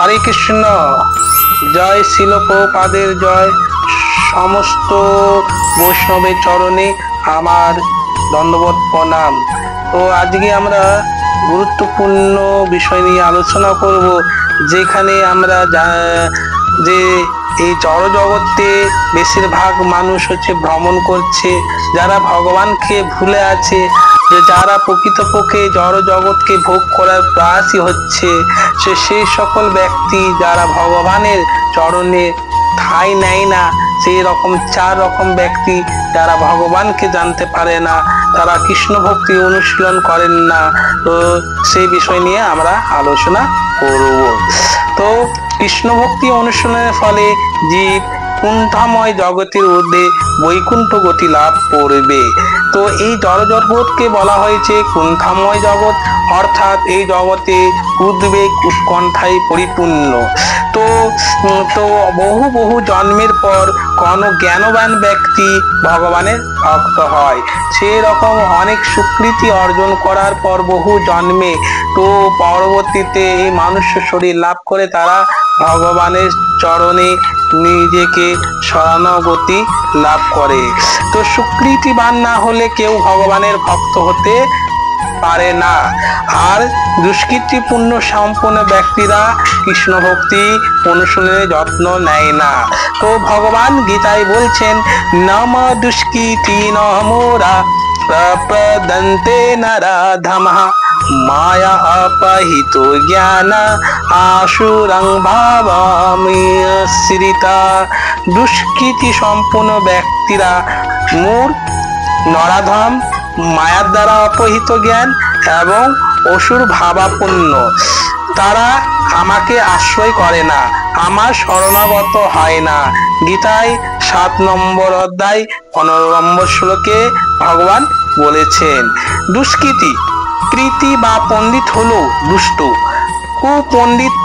হরে কৃষ্ণ। জয় শিল প্রভুপাদের জয়। সমস্ত বৈষ্ণবের চরণে আমার দণ্ডবত প্রণাম। তো আজকে আমরা গুরুত্বপূর্ণ বিষয় নিয়ে আলোচনা করব, যেখানে আমরা যে এই জড় জগতে বেশিরভাগ মানুষ হচ্ছে ভ্রমণ করছে, যারা ভগবানকে ভুলে আছে, যারা প্রকৃতপক্ষে জড় জগৎকে ভোগ করার প্রয়াসী হচ্ছে, সেই সকল ব্যক্তি যারা ভগবানের চরণে ঠাঁই নেয় না, সেই রকম 4 রকম ব্যক্তি যারা ভগবানকে জানতে পারে না, তারা কৃষ্ণ ভক্তি অনুশীলন করেন না। তো সেই বিষয় নিয়ে আমরা আলোচনা করব। তো কৃষ্ণ ভক্তি অনুশীলনের ফলে জীব কুণ্ঠাময় জগতের ঊর্ধ্বে বৈকুণ্ঠ গতি লাভ করবে। তো এই জড় জগৎকে বলা হয়েছে কুণ্ঠাময় জগৎ, অর্থাৎ এই জগতে উদ্বেগ উৎকণ্ঠায় পরিপূর্ণ। তো বহু জন্মের পর কোন জ্ঞানবান ব্যক্তি ভগবানের ভক্ত হয়, সেই রকম অনেক স্বীকৃতি অর্জন করার পর বহু জন্মে তো পরবর্তীতে এই মানুষ শরীর লাভ করে তারা ভগবানের চরণে নিজেকে শরণাগতি লাভ করে। তো স্বীকৃতিবান না হলে কেউ ভগবানের ভক্ত হতে পারে না। আর দুষ্কৃতিপূর্ণ সম্পন্ন ব্যক্তিরা কৃষ্ণ ভক্তি অনুশীলনে যত্ন নেয় না। তো ভগবান গীতায় বলছেন, নম দুষ্কৃতি নমোরা প্রপদন্তে নরাধমঃ মায়া অপহিত জ্ঞান আশুরং ভাবামিশ্রিতা। দুষ্কৃতি সম্পন্ন ব্যক্তিরা মূঢ়, নরাধম, মায়ার দ্বারা অপহিত জ্ঞান এবং অসুর ভাবাপন্ন। তারা আমাকে আশ্রয় করে না, আমার শরণাগত হয় না। গীতায় 7 নম্বর অধ্যায় 15 নম্বর শ্লোকে ভগবান বলেছেন। দুষ্কৃতি কৃতি বা পণ্ডিত হলো দুষ্ট,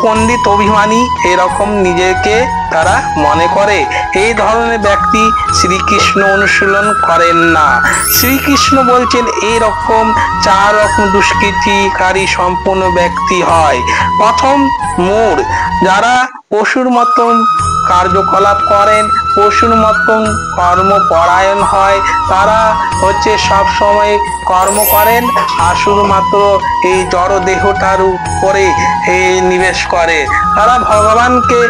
পণ্ডিত অভিমানী এরকম নিজেকে তারা মনে করে। এই ধরনের ব্যক্তি শ্রীকৃষ্ণ অনুশীলন করেন না। শ্রীকৃষ্ণ বলছেন এই রকম 4 রকম দুষ্কৃতিকারী সম্পূর্ণ ব্যক্তি হয়। প্রথম মূঢ়, যারা পশুর মতন কার্যকলাপ করেন, পশুর মতন কর্মপরায়ণ হয়, তারা হচ্ছে সব সময় কর্ম করেন আর শুধুমাত্র এই জড় দেহটার উপরে নিবেশ করে। তারা ভগবানকে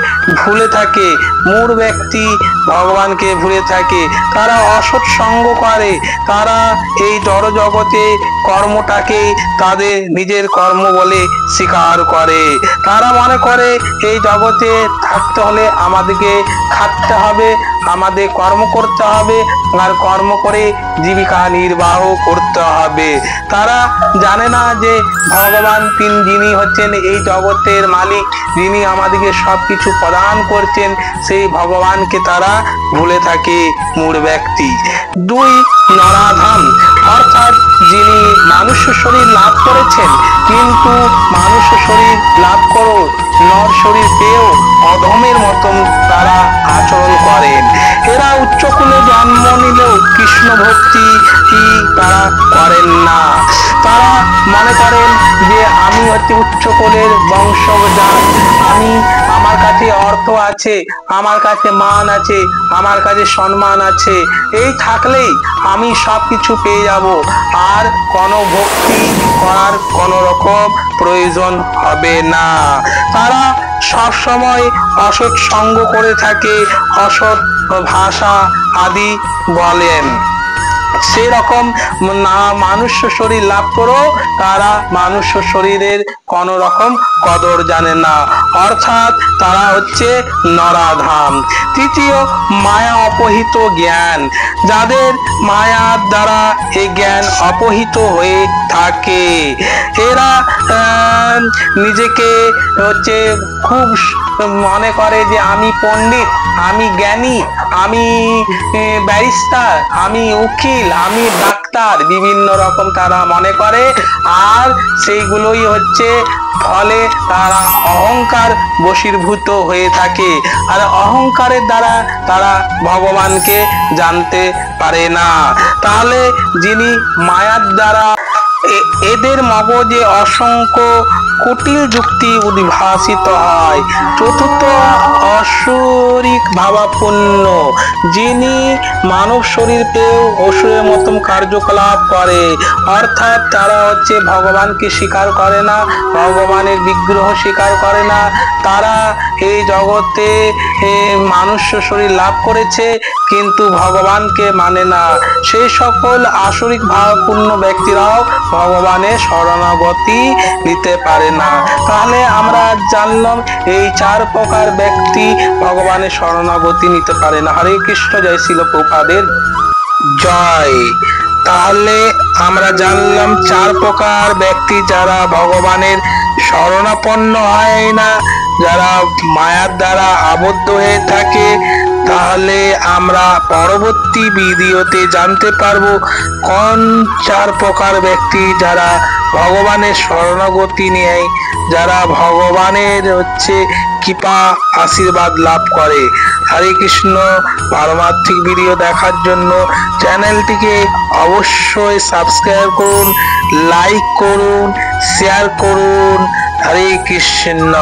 ভুলে থাকে। মূঢ় ব্যক্তি ভগবানকে ভুলে থাকে। তারা অসৎ সঙ্গ করে, তারা এই জড় জগতে কর্মটাকে তাদের নিজের কর্ম বলে স্বীকার করে। তারা মনে করে এই জগতে থাকতে হলে আমাদেরকে খাটতে হবে, আমাদের কর্ম করতে হবে, আর কর্ম করে জীবিকা নির্বাহ করতে হবে। তারা জানে না যে ভগবান যিনি হচ্ছেন এই জগতের মালিক, যিনি আমাদেরকে সবকিছু প্রদান করছেন, সেই ভগবানকে তারা ভুলে থাকে মূঢ় ব্যক্তি। 2 নরাধম, অর্থাৎ যিনি মানুষ শরীর লাভ করেছেন কিন্তু মানুষ শরীর লাভ করো নর শরীর পেয়েও অধমের মতন তারা আচরণ করেন। এরা উচ্চকুলে জন্ম নিলেও কৃষ্ণ ভক্তি তারা করেন না। তারা মনে করেন যে আমি হচ্ছে উচ্চকুলের বংশজাত, আমার কাছে অর্থ আছে, আমার কাছে মান আছে, আমার কাছে সম্মান আছে, এই থাকলেই আমি সবকিছু পেয়ে যাব, আর কোনো ভক্তি করার কোনো রকম প্রয়োজন হবে না। তারা সব সময় অসৎ সঙ্গ করে থাকে, অসৎ ভাষা আদি বলেন। সেরকম মানুষ শরীর লাভ করো, তারা মানুষ শরীরের কোন রকম কদর জানে না, অর্থাৎ তারা হচ্ছে নরাধম। 3 মায়া অপহিত জ্ঞান, যাদের মায়ার দ্বারা এই জ্ঞান অপহিত হয়ে থাকে, এরা নিজেকে হচ্ছে খুব মনে করে যে আমি পণ্ডিত, আমি জ্ঞানী, আমি ব্যারিস্টার, আমি উকিল, আমি ডাক্তার, বিভিন্ন রকম তারা মনে করে। আর সেইগুলোই হচ্ছে ফলে তারা অহংকার বশীভূত হয়ে থাকে, আর অহংকারের দ্বারা তারা ভগবানকে জানতে পারে না। তাহলে যিনি মায়ার দ্বারা এদের মগজে অসংখ্য কুটিল যুক্তি উদ্ভাসিত হয়। চতুর্থ, অসুরিক ভাবাপন্ন, যিনি মানব শরীর পেয়েও অসুরের মতন কার্যকলাপ করে, অর্থাৎ তারা ভগবানকে স্বীকার করে না, ভগবানের বিগ্রহ স্বীকার করে না। তারা এই জগতে মানুষ শরীর লাভ করেছে কিন্তু ভগবানকে মানে না। সেই সকল আসরিক ভাবপূর্ণ ব্যক্তিরাও ভগবানের শরণাগতি নিতে পারে না। তাহলে আমরা জানলাম এই 4 প্রকার ব্যক্তি ভগবানের শরণাগতি নিতে পারে না। হরে কৃষ্ণ, জয় শিল প্রভুপাদের জয়। তাহলে আমরা জানলাম 4 প্রকার ব্যক্তি যারা ভগবানের শরণাপন্ন হয় না, যারা মায়ার দ্বারা আবদ্ধ হয়ে থাকে। তাহলে আমরা পরবর্তী ভিডিওতে জানতে পারবো কোন 4 প্রকার ব্যক্তি যারা ভগবানের শরণাগতি নেয়, যারা ভগবানের কৃপা আশীর্বাদ লাভ করে। হরে কৃষ্ণ। পারমার্থিক ভিডিও দেখার জন্য চ্যানেলটিকে অবশ্যই সাবস্ক্রাইব করুন, লাইক করুন, শেয়ার করুন। হরে কৃষ্ণ।